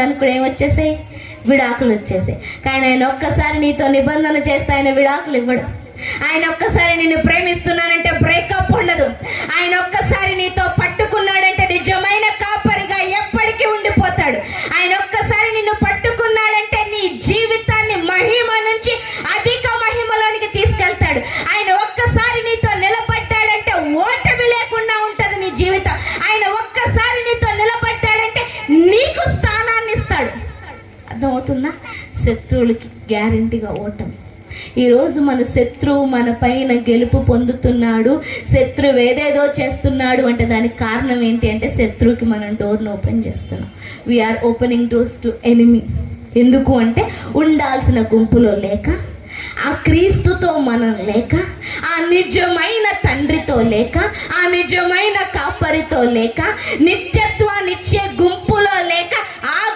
అనుకో ఏమొచ్చేసాయి? విడాకులు వచ్చేసాయి. కానీ ఆయన ఒక్కసారి నీతో నిబంధన చేస్తే ఆయన విడాకులు ఇవ్వడు. ఆయన ఒక్కసారి నిన్ను ప్రేమిస్తున్నానంటే బ్రేకప్ ఉండదు. ఆయన ఒక్కసారి నీతో పట్టుకున్నాడంటే నిజమైన కాపరిగా ఎప్పటికీ ఉండిపోతాడు. ఆయన ఒక్కసారి నిన్ను పట్టుకున్నాడంటే నీ జీవితాన్ని మహిమ నుంచి అధిక మహిమలోనికి తీసుకెళ్తాడు. ఆయన ఒక్కసారి నీతో నిలబడ్డాడంటే ఓటమి లేకుండా ఉంటుంది నీ జీవితం. ఆయన ఒక్కసారి నీతో నిలబడ్డాడంటే నీకు స్థానాన్ని ఇస్తాడు. అర్థమవుతుందా? శత్రువులకి గ్యారెంటీగా ఓటమి. ఈరోజు మన శత్రువు మన పైన గెలుపు పొందుతున్నాడు, శత్రువు ఏదేదో చేస్తున్నాడు అంటే దానికి కారణం ఏంటి అంటే శత్రువుకి మనం డోర్ను ఓపెన్ చేస్తున్నాం. We are opening doors to enemy. ఎందుకు అంటే ఉండాల్సిన గుంపులో లేక, ఆ క్రీస్తుతో మనం లేక, ఆ నిజమైన తండ్రితో లేక, ఆ నిజమైన కాపరితో లేక, నిత్యత్వాన్నిచ్చే గుంపులో లేక